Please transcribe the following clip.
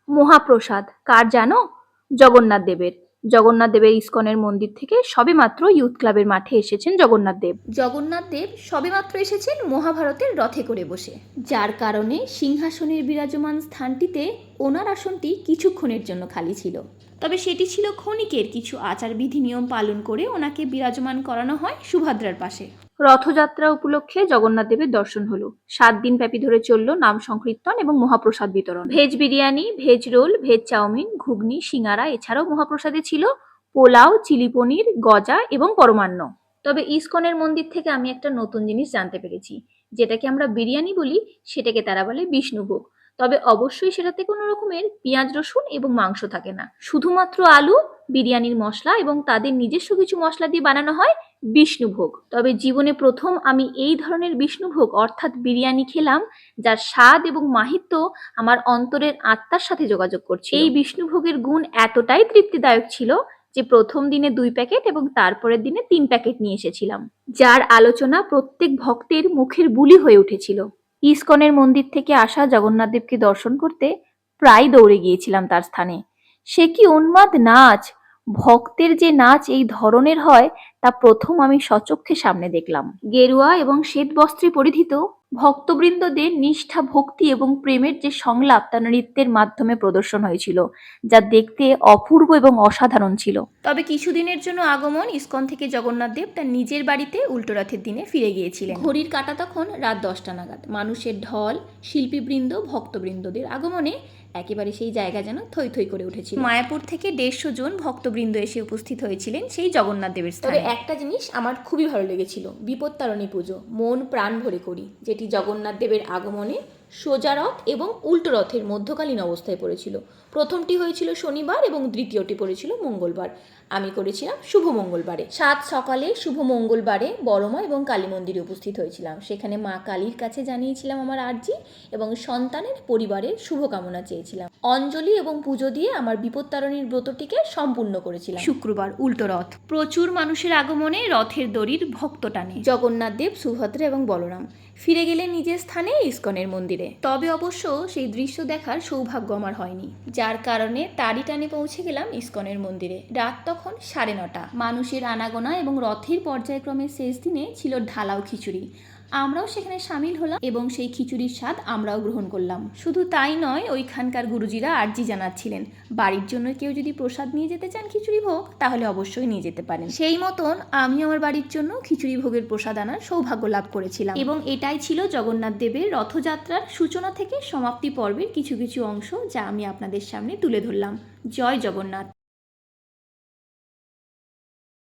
মহাপ্রসাদ কার জানো? জগন্নাথ দেবের। জগন্নাথ দেবের ইস্কনের মন্দির থেকে সবেমাত্র ইয়ুথ ক্লাবের মাঠে এসেছেন জগন্নাথ দেব। জগন্নাথ দেব সবেমাত্র এসেছেন মহাভারতের রথে করে বসে, যার কারণে সিংহাসনের বিরাজমান স্থানটিতে ওনার আসনটি কিছুক্ষণের জন্য খালি ছিল। তবে সেটি ছিল ক্ষণিকের, কিছু আচার বিধি নিয়ম পালন করে ওনাকে বিরাজমান করানো হয় সুভদ্রার পাশে। রথযাত্রা উপলক্ষে জগন্নাথ দেবের দর্শন হলো। 7 দিন ব্যাপী ধরে চলল নাম সংকীর্তন এবং মহাপ্রসাদ বিতরণ। Veg biryani, veg roll, veg chowmein, ঘুগনি, সিঙ্গারা, এছাড়াও মহাপ্রসাদে ছিল পোলাও, চিলি পনির, গজা এবং পরমান্ন। তবে ইস্কনের মন্দির থেকে আমি একটা নতুন জিনিস জানতে পেরেছি। যেটাকে আমরা বিরিয়ানি বলি, সেটাকে তারা বলে বিষ্ণুভোগ। তবে অবশ্যই সেটাতে কোনো রকমের পেঁয়াজ, রসুন এবং মাংস থাকে না, শুধুমাত্র আলু, বিরিয়ানির মশলা এবং তাদের নিজস্ব কিছু মশলা দিয়ে বানানো হয় বিষ্ণুভোগ। তবে জীবনে প্রথম আমি এই ধরনের বিষ্ণুভোগ অর্থাৎ বিরিয়ানি খেলাম, যার স্বাদ এবং মাহিত্য আমার অন্তরের আত্মার সাথে যোগাযোগ করছে। এই বিষ্ণুভোগের গুণ এতটাই তৃপ্তিদায়ক ছিল যে প্রথম দিনে 2 প্যাকেট এবং তারপরের দিনে 3 প্যাকেট নিয়ে এসেছিলাম, যার আলোচনা প্রত্যেক ভক্তের মুখের বুলি হয়ে উঠেছিল। ইস্কনের মন্দির থেকে আসা জগন্নাথ দেবকে দর্শন করতে প্রায় দৌড়ে গিয়েছিলাম তার স্থানে। সে কি উন্মাদ নাচ! ভক্তের যে নাচ এই ধরনের হয় তা প্রথম আমি সচক্ষে সামনে দেখলাম। গেরুয়া এবং শ্বেত বস্ত্রে পরিধিত ভক্তবৃন্দদের নিষ্ঠা, ভক্তি এবং প্রেমের যে সংলাপ তা নৃত্যের মাধ্যমে প্রদর্শন হয়েছিল, যা দেখতে অপূর্ব এবং অসাধারণ ছিল। তবে কিছুদিনের জন্য আগমন ইস্কন থেকে জগন্নাথ দেব তার নিজের বাড়িতে উল্টোরথের দিনে ফিরে গিয়েছিলেন। ঘড়ির কাঁটা তখন রাত 10টা নাগাদ। মানুষের ঢল, শিল্পীবৃন্দ, ভক্তবৃন্দদের আগমনে একেবারে সেই জায়গা যেন থই থই করে উঠেছিল। মায়াপুর থেকে 150 জন ভক্তবৃন্দ এসে উপস্থিত হয়েছিলেন সেই জগন্নাথ দেবের স্থানে। তবে একটা জিনিস আমার খুবই ভালো লেগেছিল, বিপত্তারণী পুজো মন প্রাণ ভরে করি, যেটি জগন্নাথ দেবের আগমনে সোজা রথ এবং উল্টো রথের মধ্যকালীন অবস্থায় পড়েছিল। প্রথমটি হয়েছিল শনিবার এবং দ্বিতীয়টি পড়েছিল মঙ্গলবার। আমি করেছিলাম শুভ মঙ্গলবারে। 7 সকালে শুভ মঙ্গলবারে বড়মা এবং কালী মন্দিরে উপস্থিত হয়েছিলাম। সেখানে মা কালীর কাছে জানিয়েছিলাম আমার আর্জি এবং সন্তানের পরিবারের শুভকামনা চেয়েছিলাম। অঞ্জলি এবং পুজো দিয়ে আমার বিপত্তারণীর ব্রতটিকে সম্পূর্ণ করেছিলাম। শুক্রবার উল্টো রথ। প্রচুর মানুষের আগমনে রথের দড়ির ভক্ত টানে। জগন্নাথ দেব, সুভদ্রা এবং বলরাম ফিরে গেলেন নিজের স্থানে ইস্কনের মন্দিরে। তবে অবশ্য সেই দৃশ্য দেখার সৌভাগ্য আমার হয়নি, যার কারণে তারই টানে পৌঁছে গেলাম ইস্কনের মন্দিরে। রাত তখন 9:30। মানুষের আনাগোনা এবং রথের পর্যায়ক্রমের শেষ দিনে ছিল ঢালাও খিচুড়ি। আমরাও সেখানে সামিল হলাম এবং সেই খিচুড়ির স্বাদ আমরাও গ্রহণ করলাম। শুধু তাই নয়, ওইখানকার গুরুজিরা আর্জি জানাচ্ছিলেন বাড়ির জন্য কেউ যদি প্রসাদ নিয়ে যেতে চান খিচুড়ি ভোগ, তাহলে অবশ্যই নিয়ে যেতে পারেন। সেই মতন আমি আমার বাড়ির জন্য খিচুড়ি ভোগের প্রসাদ আনার সৌভাগ্য লাভ করেছিলাম। এবং এটাই ছিল জগন্নাথ দেবের রথযাত্রার সূচনা থেকে সমাপ্তি পর্বের কিছু কিছু অংশ, যা আমি আপনাদের সামনে তুলে ধরলাম। জয় জগন্নাথ।